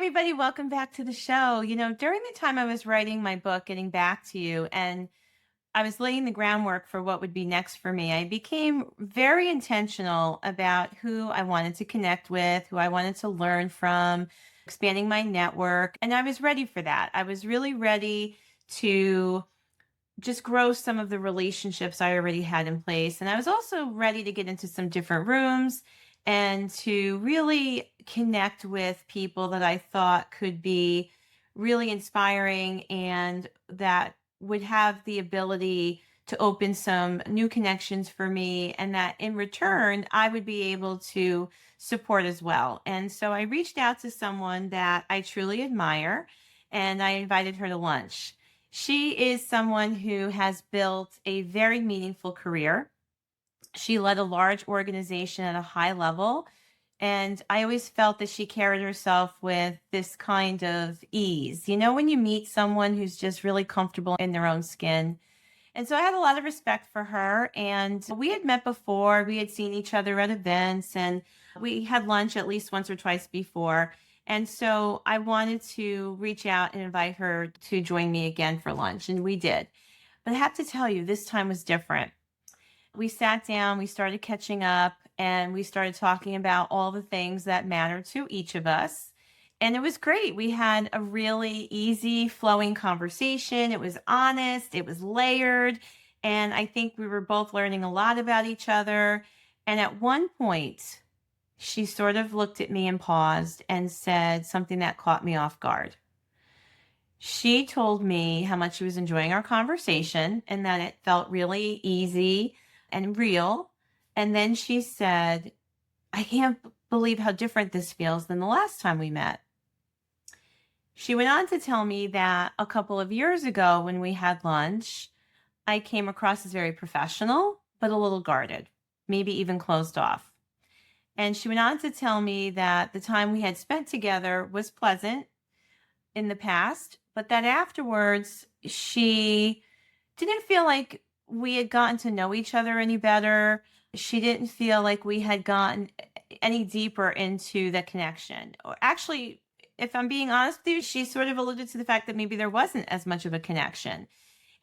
everybody. Welcome back to the show. During the time I was writing my book, Getting Back to You, and I was laying the groundwork for what would be next for me, I became very intentional about who I wanted to connect with, who I wanted to learn from, expanding my network. And I was ready for that. I was really ready to just grow some of the relationships I already had in place. And I was also ready to get into some different rooms and to really connect with people that I thought could be really inspiring and that would have the ability to open some new connections for me. And that in return, I would be able to support as well. And so I reached out to someone that I truly admire and I invited her to lunch. She is someone who has built a very meaningful career. She led a large organization at a high level. And I always felt that she carried herself with this kind of ease. When you meet someone who's just really comfortable in their own skin. And so I had a lot of respect for her. And we had met before, we had seen each other at events, and we had lunch at least once or twice before. And so I wanted to reach out and invite her to join me again for lunch, and we did. But I have to tell you, this time was different. We sat down, we started catching up, and we started talking about all the things that matter to each of us. And it was great. We had a really easy flowing conversation. It was honest, it was layered. And I think we were both learning a lot about each other. And at one point, she sort of looked at me and paused and said something that caught me off guard. She told me how much she was enjoying our conversation and that it felt really easy and real. And then she said, I can't believe how different this feels than the last time we met. She went on to tell me that a couple of years ago when we had lunch, I came across as very professional, but a little guarded, maybe even closed off. And she went on to tell me that the time we had spent together was pleasant in the past, but that afterwards she didn't feel like we had gotten to know each other any better. She didn't feel like we had gotten any deeper into the connection. Or actually, if I'm being honest with you, she sort of alluded to the fact that maybe there wasn't as much of a connection.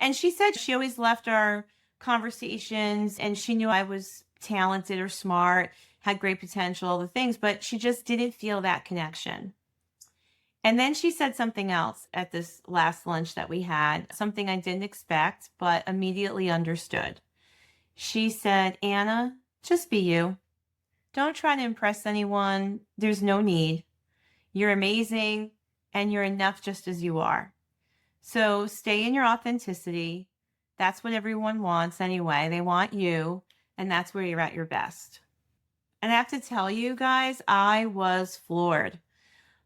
And she said she always left our conversations and she knew I was talented or smart, had great potential, all the things, but she just didn't feel that connection. And then she said something else at this last lunch that we had, something I didn't expect, but immediately understood. She said, Anna, just be you. Don't try to impress anyone. There's no need. You're amazing and you're enough just as you are. So stay in your authenticity. That's what everyone wants anyway. They want you, and that's where you're at your best. And I have to tell you guys, I was floored.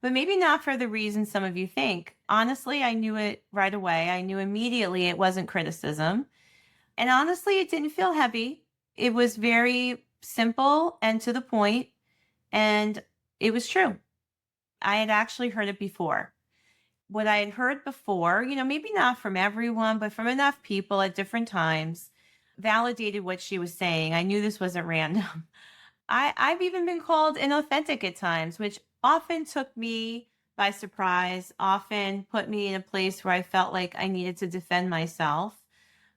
But maybe not for the reason some of you think. Honestly, I knew it right away. I knew immediately it wasn't criticism. And honestly, it didn't feel heavy. It was very simple and to the point, and it was true. I had actually heard it before. What I had heard before, maybe not from everyone, but from enough people at different times, validated what she was saying. I knew this wasn't random. I've even been called inauthentic at times, which often took me by surprise, often put me in a place where I felt like I needed to defend myself.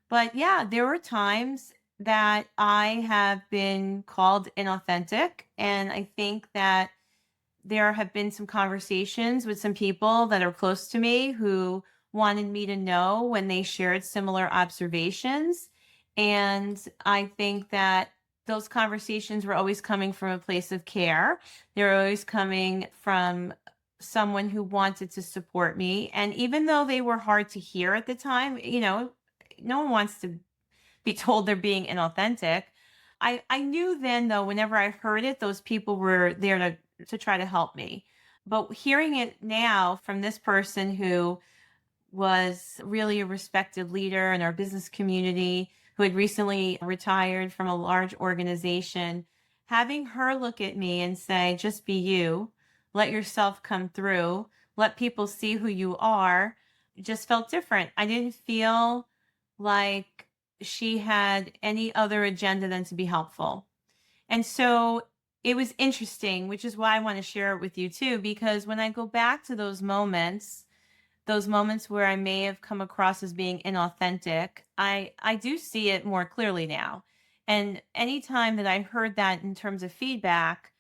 But yeah, there were times that I have been called inauthentic. And I think that there have been some conversations with some people that are close to me who wanted me to know when they shared similar observations. And I think that those conversations were always coming from a place of care. They were always coming from someone who wanted to support me. And even though they were hard to hear at the time, no one wants to be told they're being inauthentic. I knew then, though, whenever I heard it, those people were there to try to help me. But hearing it now from this person who was really a respected leader in our business community, who had recently retired from a large organization, having her look at me and say, just be you, let yourself come through, let people see who you are, just felt different. I didn't feel like she had any other agenda than to be helpful. And so It was interesting, which is why I want to share it with you too, because when I go back to those moments where I may have come across as being inauthentic, I do see it more clearly now. And anytime that I heard that in terms of feedback,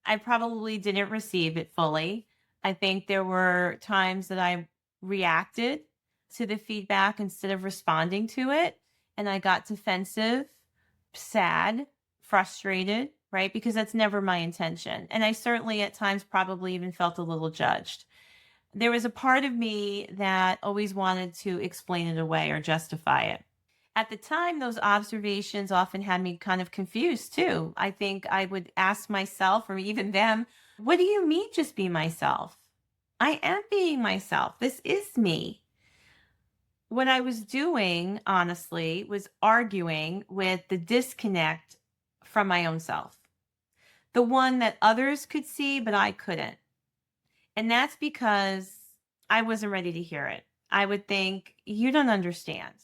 I probably didn't receive it fully. I think there were times that I reacted to the feedback instead of responding to it, and I got defensive, sad, frustrated, right? Because that's never my intention. And I certainly at times probably even felt a little judged. There was a part of me that always wanted to explain it away or justify it. At the time, those observations often had me kind of confused too. I think I would ask myself or even them, what do you mean just be myself? I am being myself. This is me. What I was doing, honestly, was arguing with the disconnect from my own self, the one that others could see, but I couldn't. And that's because I wasn't ready to hear it. I would think, you don't understand.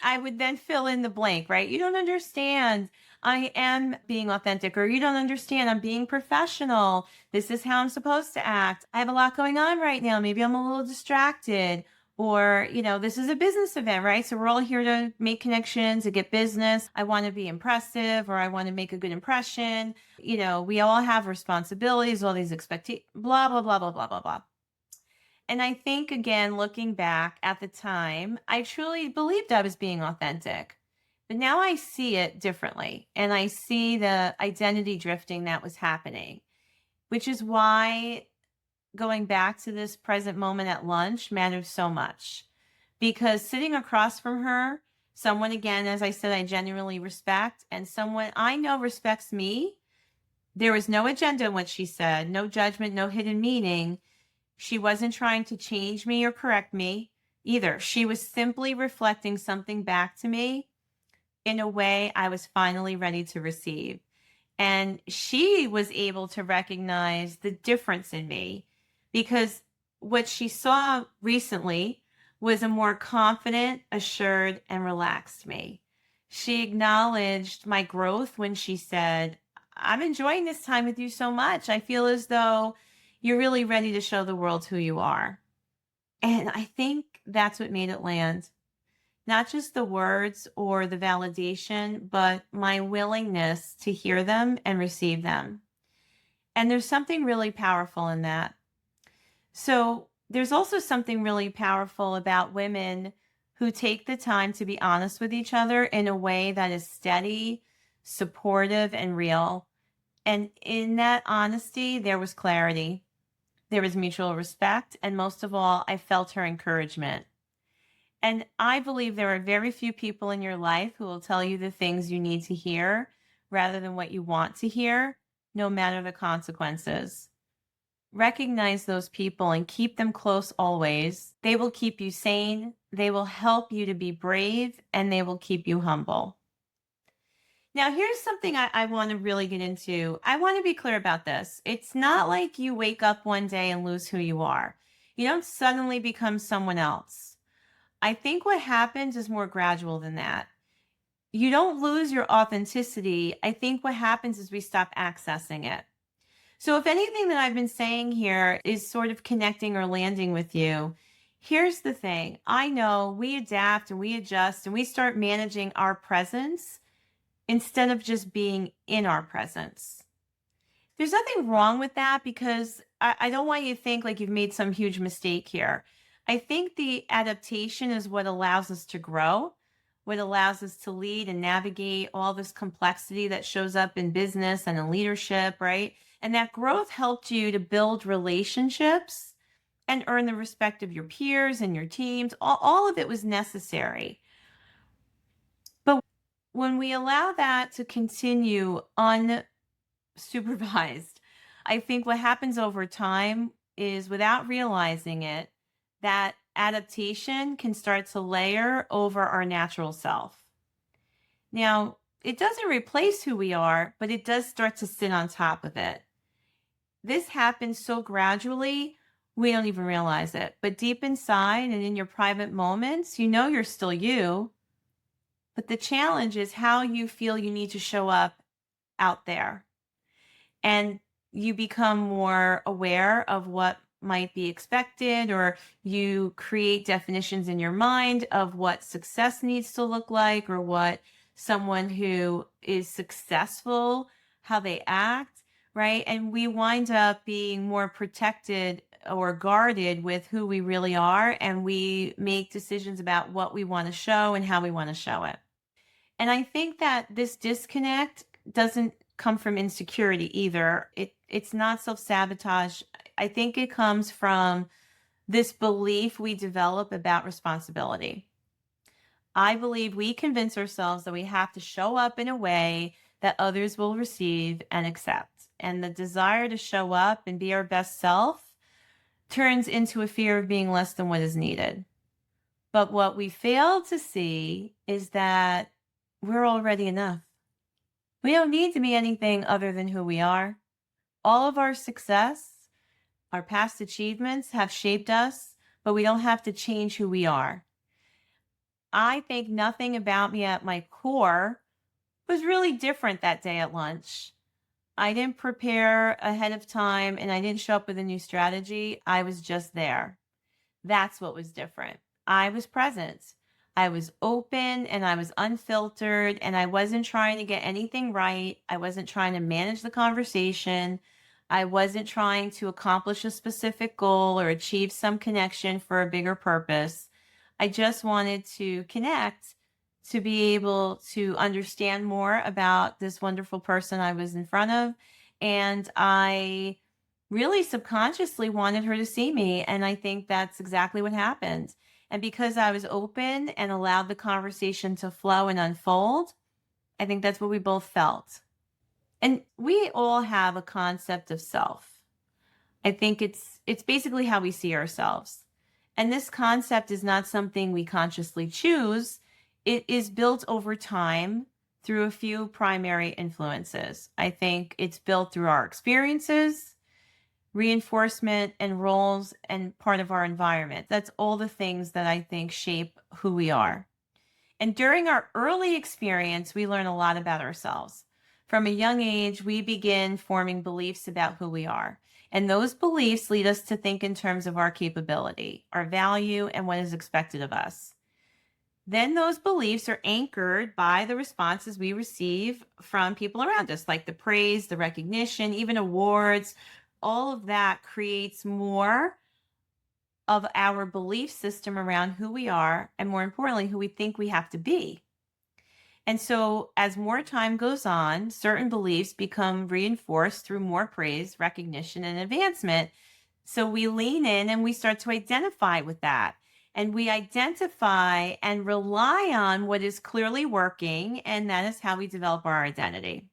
I would then fill in the blank, right? You don't understand. I am being authentic, or you don't understand. I'm being professional. This is how I'm supposed to act. I have a lot going on right now. Maybe I'm a little distracted. Or, this is a business event, right? So we're all here to make connections, to get business. I want to be impressive, or I want to make a good impression. We all have responsibilities, all these expectations, blah, blah, blah, blah, blah, blah, blah. And I think, again, looking back at the time, I truly believed I was being authentic. But now I see it differently. And I see the identity drifting that was happening, which is why going back to this present moment at lunch mattered so much. Because sitting across from her, someone, again, as I said, I genuinely respect, and someone I know respects me, there was no agenda in what she said, no judgment, no hidden meaning. She wasn't trying to change me or correct me either. She was simply reflecting something back to me in a way I was finally ready to receive. And she was able to recognize the difference in me, because what she saw recently was a more confident, assured, and relaxed me. She acknowledged my growth when she said, I'm enjoying this time with you so much. I feel as though you're really ready to show the world who you are. And I think that's what made it land. Not just the words or the validation, but my willingness to hear them and receive them. And there's something really powerful in that. So there's also something really powerful about women who take the time to be honest with each other in a way that is steady, supportive, and real. And in that honesty, there was clarity. There was mutual respect. And most of all, I felt her encouragement. And I believe there are very few people in your life who will tell you the things you need to hear rather than what you want to hear, no matter the consequences. Recognize those people and keep them close always. They will keep you sane, they will help you to be brave, and they will keep you humble. Now, here's something I want to really get into. I want to be clear about this. It's not like you wake up one day and lose who you are. You don't suddenly become someone else. I think what happens is more gradual than that. You don't lose your authenticity. I think what happens is we stop accessing it. So if anything that I've been saying here is sort of connecting or landing with you, here's the thing. I know we adapt and we adjust and we start managing our presence instead of just being in our presence. There's nothing wrong with that, because I don't want you to think like you've made some huge mistake here. I think the adaptation is what allows us to grow, what allows us to lead and navigate all this complexity that shows up in business and in leadership, right? And that growth helped you to build relationships and earn the respect of your peers and your teams. All of it was necessary. But when we allow that to continue unsupervised, I think what happens over time is, without realizing it, that adaptation can start to layer over our natural self. Now, it doesn't replace who we are, but it does start to sit on top of it. This happens so gradually, we don't even realize it. But deep inside and in your private moments, you know you're still you. But the challenge is how you feel you need to show up out there. And you become more aware of what might be expected, or you create definitions in your mind of what success needs to look like, or what someone who is successful, how they act, right? And we wind up being more protected or guarded with who we really are, and we make decisions about what we want to show and how we want to show it. And I think that this disconnect doesn't come from insecurity either. It's not self-sabotage. I think it comes from this belief we develop about responsibility. I believe we convince ourselves that we have to show up in a way that others will receive and accept. And the desire to show up and be our best self turns into a fear of being less than what is needed. But what we fail to see is that we're already enough. We don't need to be anything other than who we are. All of our success, our past achievements have shaped us, but we don't have to change who we are. I think nothing about me at my core was really different that day at lunch. I didn't prepare ahead of time and I didn't show up with a new strategy. I was just there. That's what was different. I was present. I was open and I was unfiltered, and I wasn't trying to get anything right. I wasn't trying to manage the conversation. I wasn't trying to accomplish a specific goal or achieve some connection for a bigger purpose. I just wanted to connect, to be able to understand more about this wonderful person I was in front of. And I really subconsciously wanted her to see me. And I think that's exactly what happened. And because I was open and allowed the conversation to flow and unfold, I think that's what we both felt. And we all have a concept of self. I think it's basically how we see ourselves. And this concept is not something we consciously choose. It is built over time through a few primary influences. I think it's built through our experiences, reinforcement, and roles, and part of our environment. That's all the things that I think shape who we are. And during our early experience, we learn a lot about ourselves. From a young age, we begin forming beliefs about who we are. And those beliefs lead us to think in terms of our capability, our value, and what is expected of us. Then those beliefs are anchored by the responses we receive from people around us, like the praise, the recognition, even awards. All of that creates more of our belief system around who we are, and more importantly, who we think we have to be. And so as more time goes on, certain beliefs become reinforced through more praise, recognition, and advancement. So we lean in and we start to identify with that. And we identify and rely on what is clearly working, and that is how we develop our identity.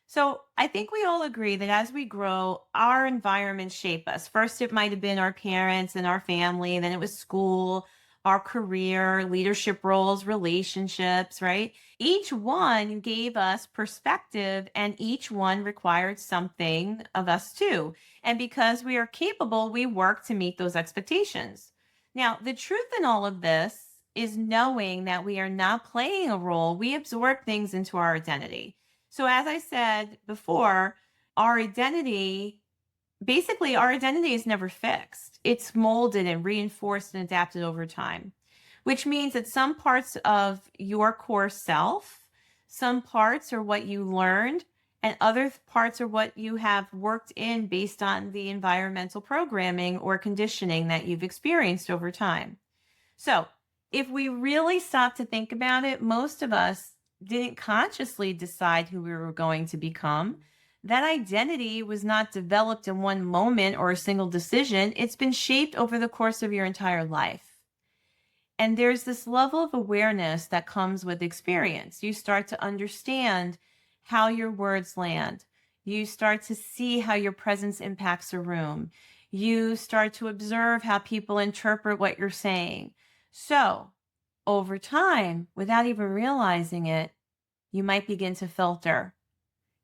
So I think we all agree that as we grow, our environments shape us. First, it might have been our parents and our family, then it was school, our career, leadership roles, relationships, right? Each one gave us perspective, and each one required something of us too. And because we are capable, we work to meet those expectations. Now, the truth in all of this is knowing that we are not playing a role, we absorb things into our identity. So, as I said before, our identity, basically, our identity is never fixed. It's molded and reinforced and adapted over time, which means that some parts of your core self, some parts are what you learned, and other parts are what you have worked in based on the environmental programming or conditioning that you've experienced over time. So, if we really stop to think about it, most of us didn't consciously decide who we were going to become. That identity was not developed in one moment or a single decision. It's been shaped over the course of your entire life. And there's this level of awareness that comes with experience. You start to understand how your words land. You start to see how your presence impacts a room. You start to observe how people interpret what you're saying. So, over time, without even realizing it, you might begin to filter.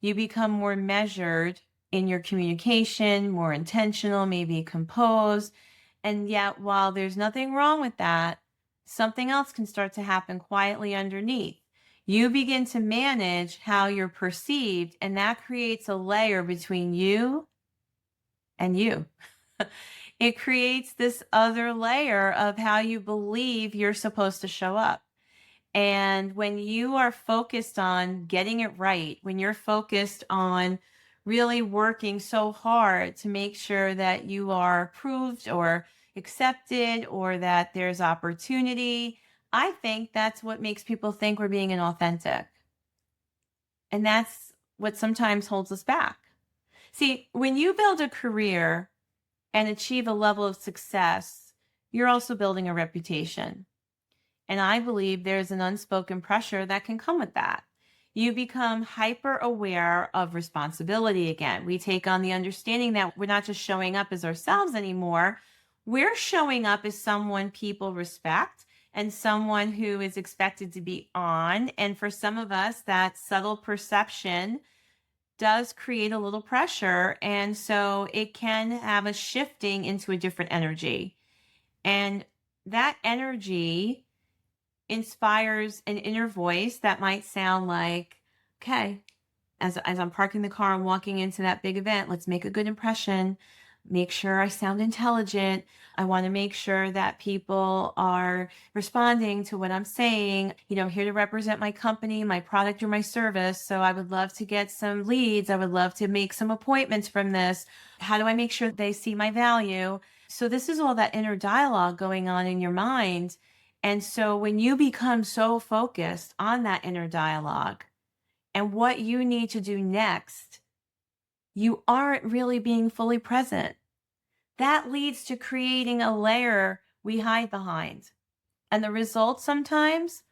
You become more measured in your communication, more intentional, maybe composed. And yet, while there's nothing wrong with that, something else can start to happen quietly underneath. You begin to manage how you're perceived, and that creates a layer between you and you. It creates this other layer of how you believe you're supposed to show up. And when you are focused on getting it right, when you're focused on really working so hard to make sure that you are approved or accepted or that there's opportunity, I think that's what makes people think we're being inauthentic. And that's what sometimes holds us back. See, when you build a career and achieve a level of success, you're also building a reputation. And I believe there's an unspoken pressure that can come with that. You become hyper aware of responsibility again. We take on the understanding that we're not just showing up as ourselves anymore. We're showing up as someone people respect and someone who is expected to be on. And for some of us, that subtle perception does create a little pressure. And so it can have a shifting into a different energy. And that energy inspires an inner voice that might sound like, okay, as I'm parking the car and walking into that big event, let's make a good impression. Make sure I sound intelligent. I want to make sure that people are responding to what I'm saying. I'm here to represent my company, my product, or my service. So I would love to get some leads. I would love to make some appointments from this. How do I make sure they see my value? So this is all that inner dialogue going on in your mind. And so when you become so focused on that inner dialogue and what you need to do next, you aren't really being fully present. That leads to creating a layer we hide behind. And the result sometimes,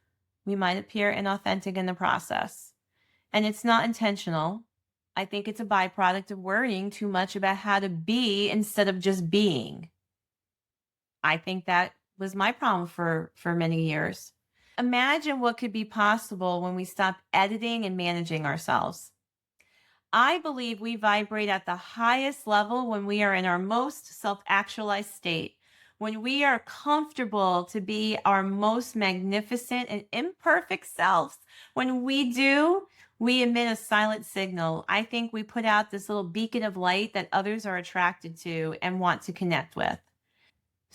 we might appear inauthentic in the process. And it's not intentional. I think it's a byproduct of worrying too much about how to be instead of just being. I think that was my problem for many years. Imagine what could be possible when we stop editing and managing ourselves. I believe we vibrate at the highest level when we are in our most self-actualized state, when we are comfortable to be our most magnificent and imperfect selves. When we do, we emit a silent signal. I think we put out this little beacon of light that others are attracted to and want to connect with.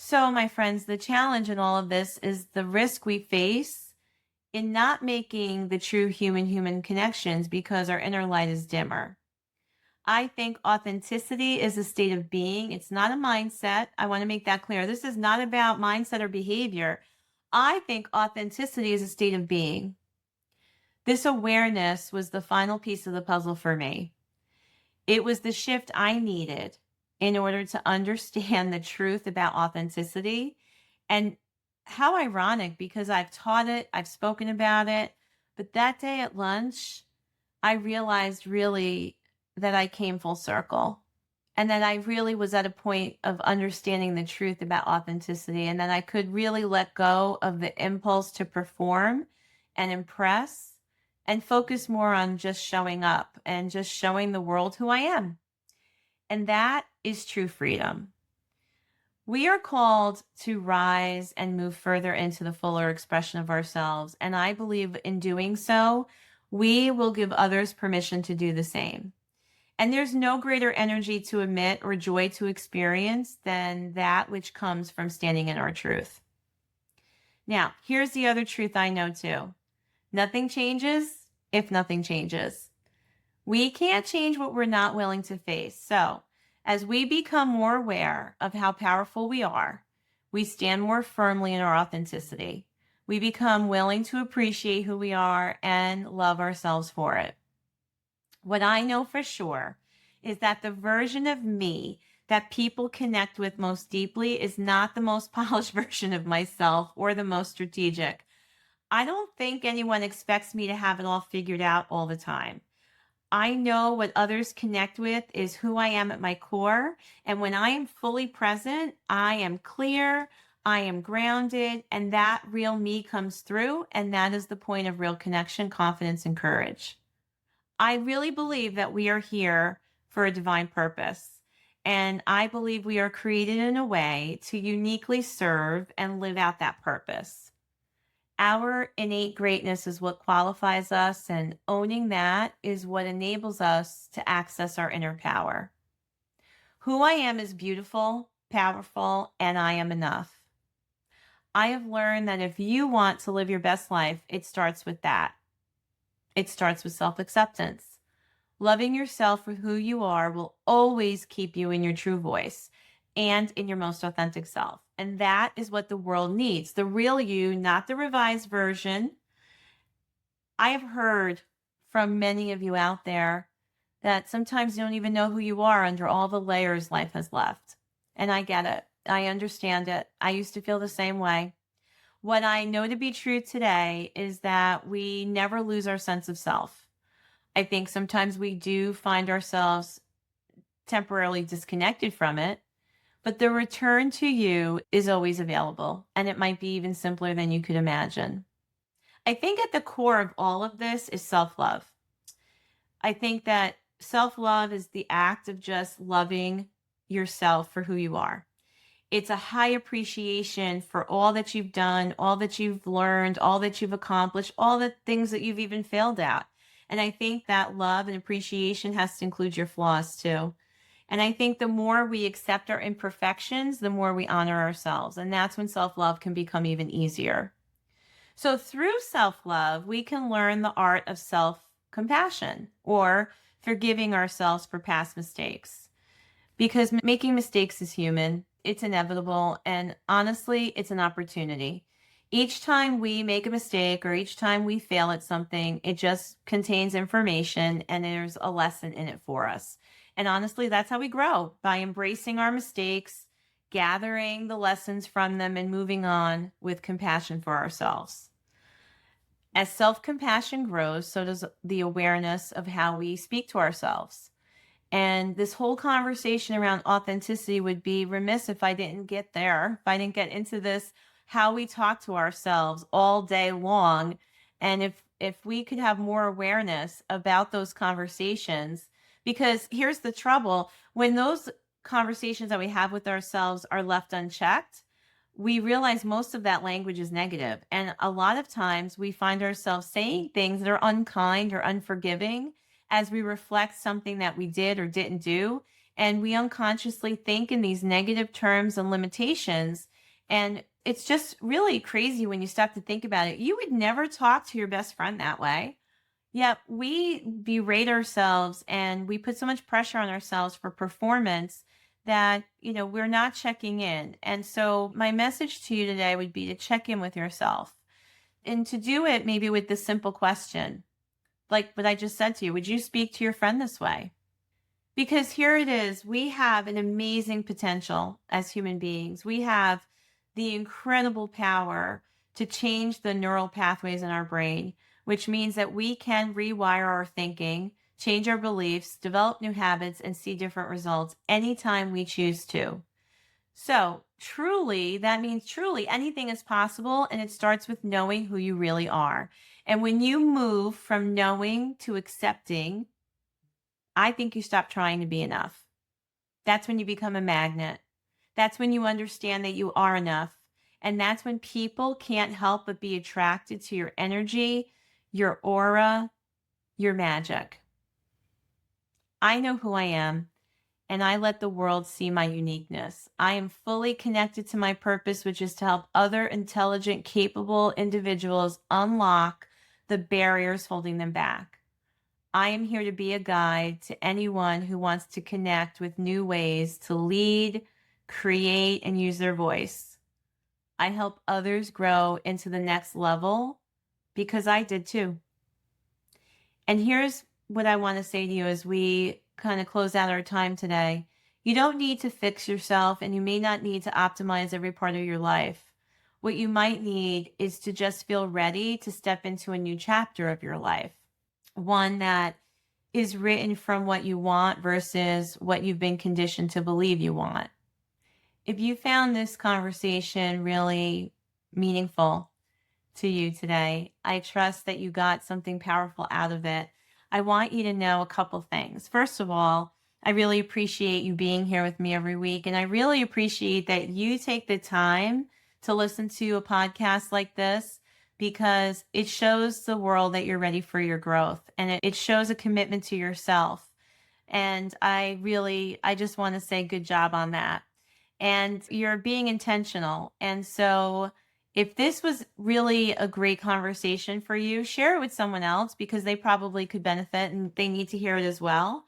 So, my friends, the challenge in all of this is the risk we face in not making the true human connections because our inner light is dimmer. I think authenticity is a state of being. It's not a mindset. I want to make that clear. This is not about mindset or behavior. I think authenticity is a state of being. This awareness was the final piece of the puzzle for me. It was the shift I needed in order to understand the truth about authenticity. And how ironic, because I've taught it, I've spoken about it, but that day at lunch, I realized really that I came full circle and that I really was at a point of understanding the truth about authenticity and that I could really let go of the impulse to perform and impress and focus more on just showing up and just showing the world who I am. And that is true freedom. We are called to rise and move further into the fuller expression of ourselves. And I believe in doing so, we will give others permission to do the same. And there's no greater energy to emit or joy to experience than that which comes from standing in our truth. Now, here's the other truth I know too. Nothing changes if nothing changes. We can't change what we're not willing to face. So, as we become more aware of how powerful we are, we stand more firmly in our authenticity. We become willing to appreciate who we are and love ourselves for it. What I know for sure is that the version of me that people connect with most deeply is not the most polished version of myself or the most strategic. I don't think anyone expects me to have it all figured out all the time. I know what others connect with is who I am at my core. And when I am fully present, I am clear, I am grounded, and that real me comes through. And that is the point of real connection, confidence, and courage. I really believe that we are here for a divine purpose. And I believe we are created in a way to uniquely serve and live out that purpose. Our innate greatness is what qualifies us, and owning that is what enables us to access our inner power. Who I am is beautiful, powerful, and I am enough. I have learned that if you want to live your best life, it starts with that. It starts with self acceptance. Loving yourself for who you are will always keep you in your true voice and in your most authentic self. And that is what the world needs, the real you, not the revised version. I have heard from many of you out there that sometimes you don't even know who you are under all the layers life has left. And I get it. I understand it. I used to feel the same way. What I know to be true today is that we never lose our sense of self. I think sometimes we do find ourselves temporarily disconnected from it, but the return to you is always available, and it might be even simpler than you could imagine. I think at the core of all of this is self love. I think that self love is the act of just loving yourself for who you are. It's a high appreciation for all that you've done, all that you've learned, all that you've accomplished, all the things that you've even failed at. And I think that love and appreciation has to include your flaws too. And I think the more we accept our imperfections, the more we honor ourselves. And that's when self love can become even easier. So through self love, we can learn the art of self compassion or forgiving ourselves for past mistakes. Because making mistakes is human, it's inevitable, and honestly, it's an opportunity. Each time we make a mistake or each time we fail at something, it just contains information and there's a lesson in it for us. And honestly, that's how we grow, by embracing our mistakes, gathering the lessons from them, and moving on with compassion for ourselves. As self compassion grows, so does the awareness of how we speak to ourselves. And this whole conversation around authenticity would be remiss if I didn't get there, if I didn't get into this, how we talk to ourselves all day long. And if we could have more awareness about those conversations, because here's the trouble, when those conversations that we have with ourselves are left unchecked, we realize most of that language is negative. And a lot of times we find ourselves saying things that are unkind or unforgiving as we reflect something that we did or didn't do. And we unconsciously think in these negative terms and limitations. And it's just really crazy when you stop to think about it. You would never talk to your best friend that way. Yet we berate ourselves and we put so much pressure on ourselves for performance that, we're not checking in. And so my message to you today would be to check in with yourself and to do it maybe with this simple question. Like what I just said to you, would you speak to your friend this way? Because here it is, we have an amazing potential as human beings. We have the incredible power to change the neural pathways in our brain, which means that we can rewire our thinking, change our beliefs, develop new habits, and see different results anytime we choose to. So truly, that means truly anything is possible. And it starts with knowing who you really are. And when you move from knowing to accepting, I think you stop trying to be enough. That's when you become a magnet. That's when you understand that you are enough. And that's when people can't help but be attracted to your energy, your aura, your magic. I know who I am, and I let the world see my uniqueness. I am fully connected to my purpose, which is to help other intelligent, capable individuals unlock the barriers holding them back. I am here to be a guide to anyone who wants to connect with new ways to lead, create, and use their voice. I help others grow into the next level because I did too. And here's what I want to say to you as we kind of close out our time today. You don't need to fix yourself, and you may not need to optimize every part of your life. What you might need is to just feel ready to step into a new chapter of your life, one that is written from what you want versus what you've been conditioned to believe you want. If you found this conversation really meaningful to you today, I trust that you got something powerful out of it. I want you to know a couple things. First of all, I really appreciate you being here with me every week. And I really appreciate that you take the time to listen to a podcast like this because it shows the world that you're ready for your growth, and it shows a commitment to yourself. And I just want to say good job on that. And you're being intentional. And so, if this was really a great conversation for you, share it with someone else because they probably could benefit and they need to hear it as well.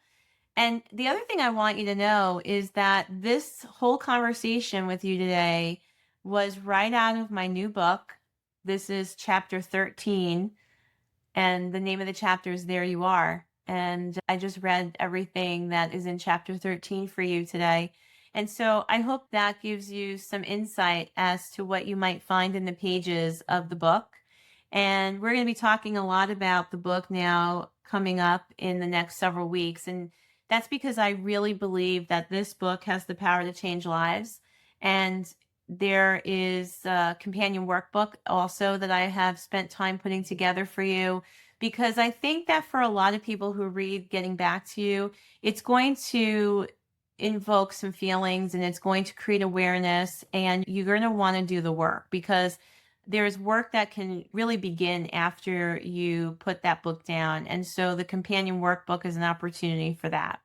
And the other thing I want you to know is that this whole conversation with you today was right out of my new book. This is chapter 13, and the name of the chapter is There You Are. And I just read everything that is in chapter 13 for you today. And so I hope that gives you some insight as to what you might find in the pages of the book. And we're going to be talking a lot about the book now coming up in the next several weeks. And that's because I really believe that this book has the power to change lives. And there is a companion workbook also that I have spent time putting together for you, because I think that for a lot of people who read Getting Back to You, it's going to invoke some feelings and it's going to create awareness, and you're going to want to do the work because there's work that can really begin after you put that book down. And so the companion workbook is an opportunity for that.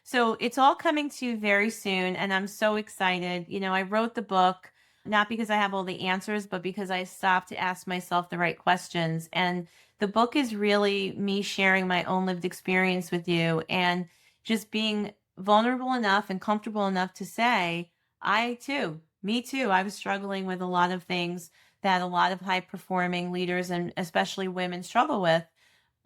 So it's all coming to you very soon, and I'm so excited. I wrote the book not because I have all the answers, but because I stopped to ask myself the right questions. And the book is really me sharing my own lived experience with you and just being vulnerable enough and comfortable enough to say, me too, I was struggling with a lot of things that a lot of high performing leaders and especially women struggle with,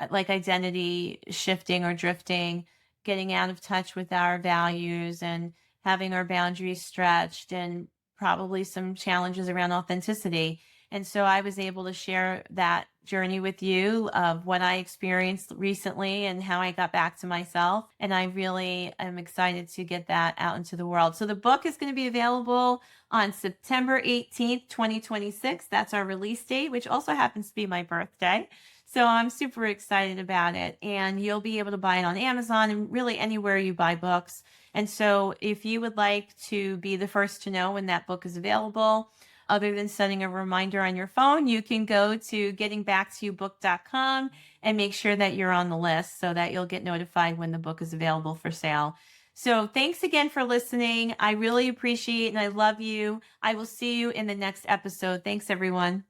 like identity shifting or drifting, getting out of touch with our values and having our boundaries stretched, and probably some challenges around authenticity. And so I was able to share that journey with you of what I experienced recently and how I got back to myself. And I really am excited to get that out into the world. So the book is going to be available on September 18th, 2026. That's our release date, which also happens to be my birthday. So I'm super excited about it. And you'll be able to buy it on Amazon and really anywhere you buy books. And so if you would like to be the first to know when that book is available, other than setting a reminder on your phone, you can go to gettingbacktoyoubook.com and make sure that you're on the list so that you'll get notified when the book is available for sale. So thanks again for listening. I really appreciate and I love you. I will see you in the next episode. Thanks, everyone.